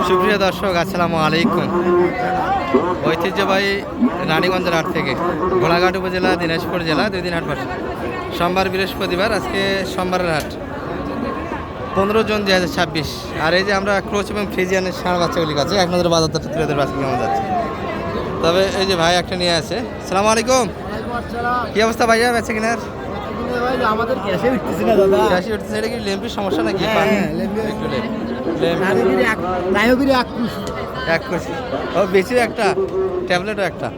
সুপ্রিয় দর্শক, আসসালামু আলাইকুম। ঐতিহ্যবাহী রানীগঞ্জের হাট থেকে ঘোড়াঘাট উপজেলা, দিনাজপুর জেলা, 2 দিন হাট বসে। সোমবার, বৃহস্পতিবার, আজকে সোমবারের হাট 15 জুন 2026। আর এই যে আমরা ক্রোচ এবং ফ্রিজিয়ানের ষাঁড় বাচ্চাগুলি কাছে এক নজরে বাজারটা তুলে ধরে আজকে কেমন যাচ্ছে। তবে এই যে ভাই একটা নিয়ে আছে। সালাম আলাইকুম। কি অবস্থা ভাইয়া, বেচে কিনার? আমাদের ক্যাশে উঠতেছে না দাদা। ক্যাশে উঠতেছে। এটা কি লেম্পির সমস্যা নাকি? এক কুচি ও বেশি, একটা ট্যাবলেটও একটা।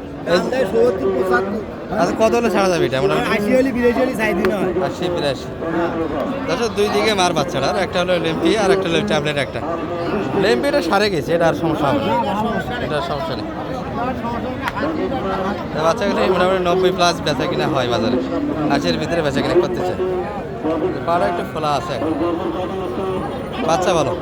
আচ্ছা, কত হলে ছাড়া যাবে এটা? মোটামুটি 80-82। দেখো, দুই দিকে মার বাচ্চাটা, আর একটা হলো লেম্পি আর একটা হলো ট্যাবলেট। একটা লেম্পিটা সারে গেছে, এটা আর সমস্যা হবে না, এটা সমস্যা নেই। বাচ্চাগুলো মোটামুটি 90+ বেচা কিনা হয় বাজারে, 80-এর ভিতরে বেচা কিনা করতেছে। পাড়া একটু খোলা আছে, বাচ্চা ভালো।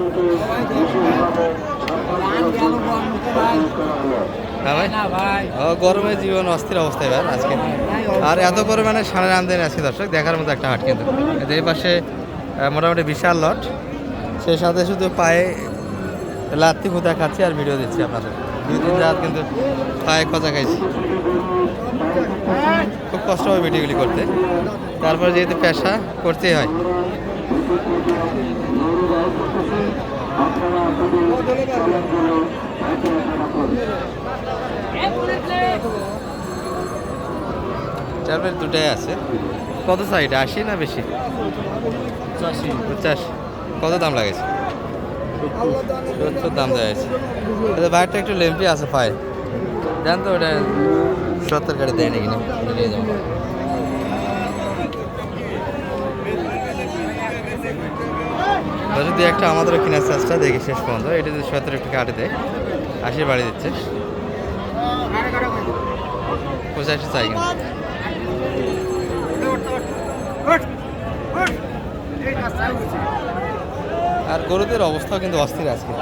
হ্যাঁ ভাই, গরমে জীবন অস্থির অবস্থায় এবার আজকে। আর এত পরিমাণে ষাঁড়ের আমদানি আছে দর্শক, দেখার মতো একটা হাট। কিন্তু এই পাশে মোটামুটি বিশাল লট, সেই সাথে শুধু পায়ে লাত্তি খুঁতা খাচ্ছি আর ভিডিও দিচ্ছি আপনাদের। 2-3 রাত কিন্তু পায়ে খোঁচা খাইছি, খুব কষ্ট হয় ভিডিওগুলি করতে। তারপরে যেহেতু পেশা, করতেই হয়। ট্যাবলেট দুটাই আছে। কত সাইড, 80 না বেশি? 50। কত দাম লাগেছে? 70 দাম দেওয়া আছে। বাইরটা একটু লেম্পি আছে পায়ে, জান তো ওটা 70 গাড়ি দেয় নাকি? নিয়ে যাবো। যদি একটা আমাদেরও কেনার চেষ্টা দেখি শেষ পর্যন্ত। এটা যদি 70 একটু কাটে দেয়, 80 বাড়ি দিচ্ছে। 85 চাই কিন্তু। আর গরুদের অবস্থাও কিন্তু অস্থির আজকে।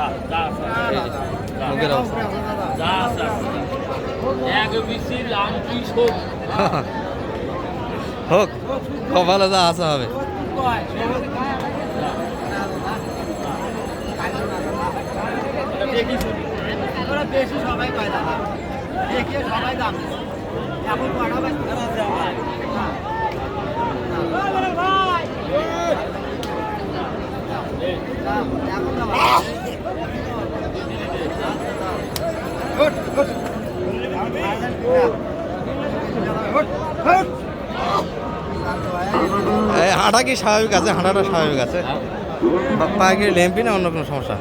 মুখের অবস্থা হোক, কপালে যা আসা হবে। সবাই পায় দাদা, সবাই দাম এখন হাঁটা কি স্বাভাবিক আছে? হাঁটাটা স্বাভাবিক আছে। পায়ে কি লেম্পি না অন্য কোনো সমস্যা?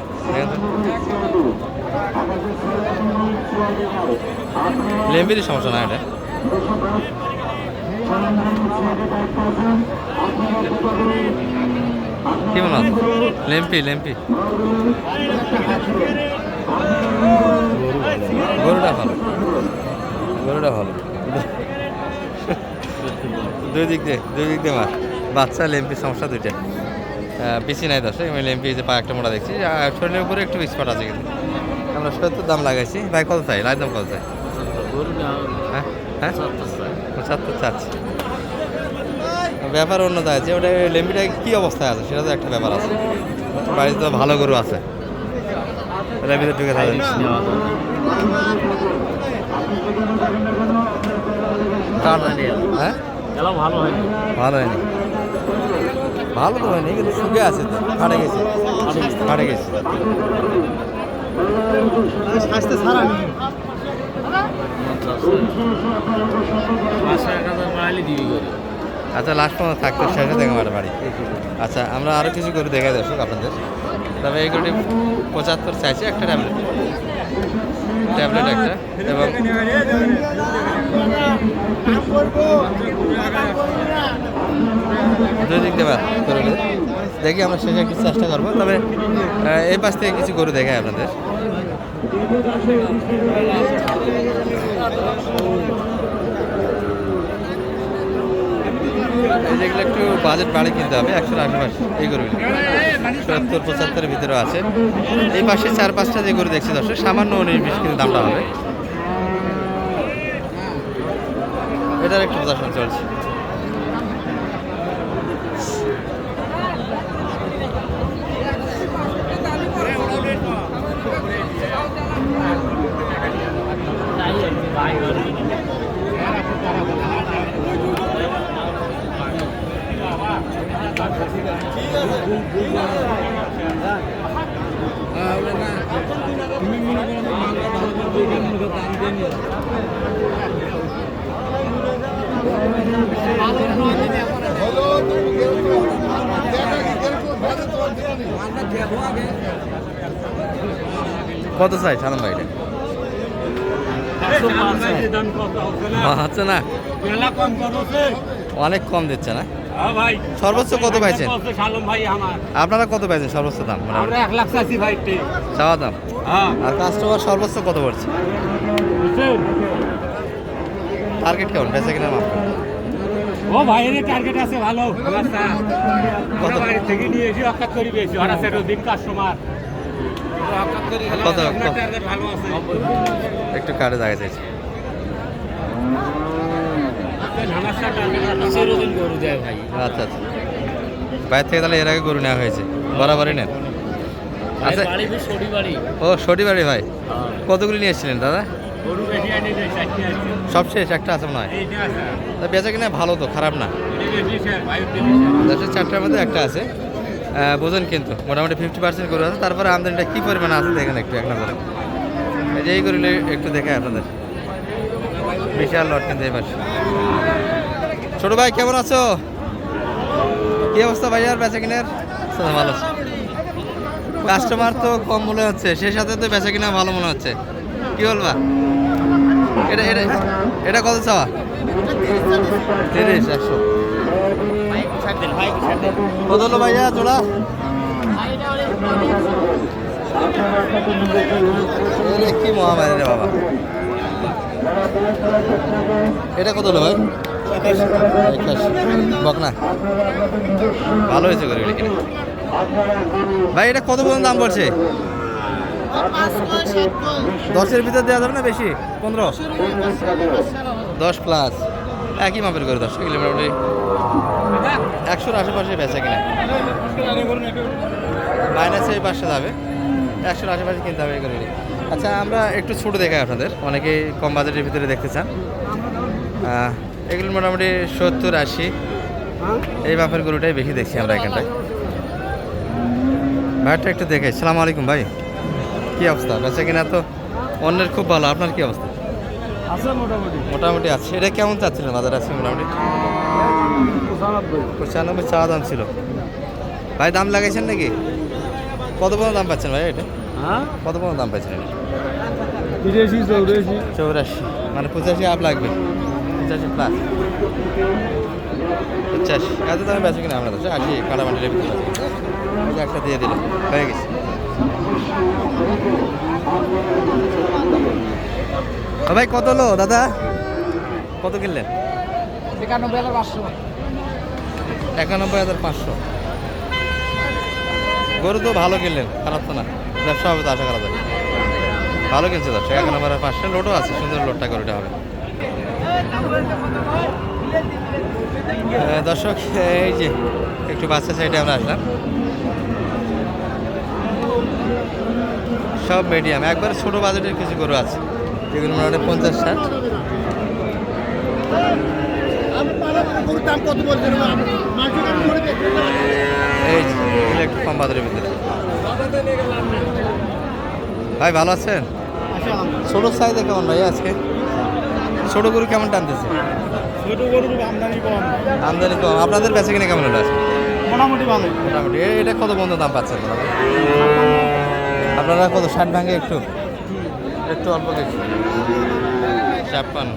লেম্পিরই সমস্যা না এটা। কি মনে হয়? লেম্পি গরুটা ভালো, গরুটা ভালো। দুই দিক দিয়ে মার বাচ্চা। লেম্পির সমস্যা দুইটা, বেশি নাই দর্শক। আমি লেম্পি যে পায়ে একটা মোটা দেখছি, শরীরের উপরে একটু স্পট আছে। কিন্তু আমরা 70 দাম লাগাইছি। ভাই কত চাই? লাইন দাম কত চাই? হ্যাঁ 75 চাচ্ছি। ব্যাপার অন্য আছে, ওটা লেম্পিটা কী অবস্থায় আছে সেটা তো একটা ব্যাপার আছে। বাড়িতে তো ভালো গরু আছে, ওটার ভিতরে ঢুকে থাকে। হ্যাঁ, ভালো হয়নি, ভালো তো হয়নি, কিন্তু শুকে আছে, ফাটে গেছে। আচ্ছা, লাস্ট পর্যন্ত থাকতে শেষে দেখে আমার বাড়ি। আচ্ছা, আমরা আরও কিছু গরু দেখাই দর্শক আপনাদের। তবে এই গরুটি 75 চাইছে। একটা ট্যাবলেট একটা, এবং দুই দিক দিয়ে করে দেখি। আমরা শেষে কিছু চেষ্টা করবো। তবে এই পাশ থেকে কিছু গরু দেখাই আপনাদের। যেগুলো একটু বাজেট বাড়ি কিনতে হবে, 100-এর আশেপাশে এই গরুগুলো 70-75-এর ভিতরে আছে। এই পাশে 4-5টা যে গরু দেখছি দর্শক, সামান্য 19-20 কিন্তু দামটা হবে। এটার একটু প্রদর্শন চলছে। কত চাই সালাম ভাই এটা? আচ্ছা না, অনেক কম দিচ্ছে না। সর্বোচ্চ কত পাইছেন আপনারা? কত পাইছেন সর্বোচ্চ দাম? চাওয়া দাম। আর কাস্টমার সর্বোচ্চ কত পড়ছে? টার্গেট কেমন বেচা কিনা মাপ? ও ভাই এর টার্গেট আছে ভালো। কত বাড়ি থেকে নিয়ে এসে অকাত করি বেশি আর আছে দিন কাস্টমার কত টার্গেট ভালো আছে। একটু কাটে জায়গা চাইছি। নামাজটা টার্গেট আছে সেরকম গরু দেয় ভাই। আচ্ছা আচ্ছা, বাইরে থেকে তাহলে এর আগে গরু নেওয়া হয়েছে? বরাবরই নেন? আচ্ছা, বাড়ি সরি বাড়ি। ও সটি বাড়ি ভাই, কতগুলি নিয়ে এসেছিলেন দাদা? গরু বেশি আনি দেয় 60 আছে। সব শেষ? একটা আছে মনে হয়। এইটা আছে। তা বেচা কিনা ভালো তো, খারাপ না। এটা বেশি স্যার ভাই দিলি স্যার। 4টার মধ্যে একটা আছে। বোঝেন কিন্তু মোটামুটি 50% গরু আছে। তারপরে আমদানিটা কী পরিমাণে আছে দেখেন একটু এক নজরে। এই যে এই গরুগুলো একটু দেখে আপনাদের, বিশাল লট কিন্তু এবার। ছোট ভাই কেমন আছো? কি অবস্থা ভাই? আর বেচা কিনার? আচ্ছা, ভালো আছে। কাস্টমার তো কম মনে হচ্ছে, সে সাথে তো বেচা কিনা ভালো মনে হচ্ছে। কি বলবা? এটা এটা এটা কত চাওয়া? 30-100। কত হলো ভাইয়া জোড়া? কি মহামারী রে বাবা। এটা কত হলো ভাই? 81। বকনা ভালো হয়েছে করে কিনে। ভাই এটা কত পর্যন্ত দাম পড়ছে? 10-এর ভিতর দেওয়া যাবে না বেশি? 15? 10 প্লাস একই মাপের করে 10 কিলো মোটামুটি 100-র আশেপাশে বেচা কিনা। মাইনাসে এই পাশে যাবে, 100-র আশেপাশে কিনতে হবে এই করে। আচ্ছা, আমরা একটু ছোটো দেখাই আপনাদের, অনেকেই কম বাজেটের ভিতরে দেখতে চান। এগুলো মোটামুটি 70-80 এই মাপের গরুটাই বেশি দেখছি আমরা এখানটায়। ভাইটা একটু দেখে। সালাম আলাইকুম ভাই, কী অবস্থা? বেচা কিনা তো অন্যের খুব ভালো, আপনার কী অবস্থা? আছে মোটামুটি। মোটামুটি আছে। এটা কেমন চাচ্ছিলেন বাজার? আছে মোটামুটি 95 চাওয়া দাম ছিল। ভাই দাম লাগাইছেন নাকি? কত পর্যন্ত দাম পাচ্ছেন ভাই এটা? হ্যাঁ কত পর্যন্ত দাম পাচ্ছেন এটা? 83-84। মানে 85 আপ লাগবে, 85 প্লাস। 85 এত দামে বেচে কিনা আমরা? 80 কাটামাটির ভিতরে একটা দিয়ে দিলাম, হয়ে গেছে। ভাই কত হলো দাদা? কত কিনলেন? 91,500। গরু তো ভালো কিনলেন, খারাপ তো না। ব্যবসা হবে তো আশা করা যায়। ভালো কিনছে দর্শক। 91,500 লোডও আছে, সুন্দর লোডটা গরুটা হবে। দর্শক এই যে একটু বাচ্চা সাইডে আমরা আসলাম, সব মিডিয়াম, একবার ছোট বাজেটের কিছু গরু আছে যেগুলো মোটামুটি 50-60। এই যে এগুলো একটু কম বাজারের ভিতরে। ভাই ভালো আছেন? ছোট সাইজে কেমন ভাই আজকে? ছোট গরু কেমন টানতেছে? ছোট গরুর আমদানি কম। আমদানি কম। আপনাদের বেচা কিনে কেমন হলো আজকে? মোটামুটি ভালো। মোটামুটি এটা কত বন্ধ দাম পাচ্ছেন আপনারা? কত 60 ভাঙে? একটু একটু অল্প কিছু 56।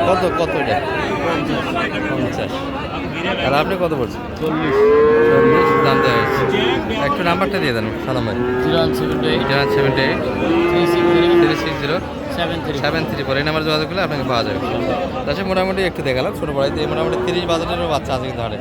কত কত এটা? 50। আর আপনি কত বলছেন? 40 দাম দেওয়া হয়েছে। একটু নাম্বারটা দিয়ে দেন সালাম ভাই। 0178 360 734 এই নাম্বার যোগাযোগ করলে আপনাকে পাওয়া যাবে। তাছাড়া মোটামুটি একটু দেখালাম ছোটো বড়াইতে মোটামুটি 30 বাজারেরও বাচ্চা আছে কিন্তু হাটে।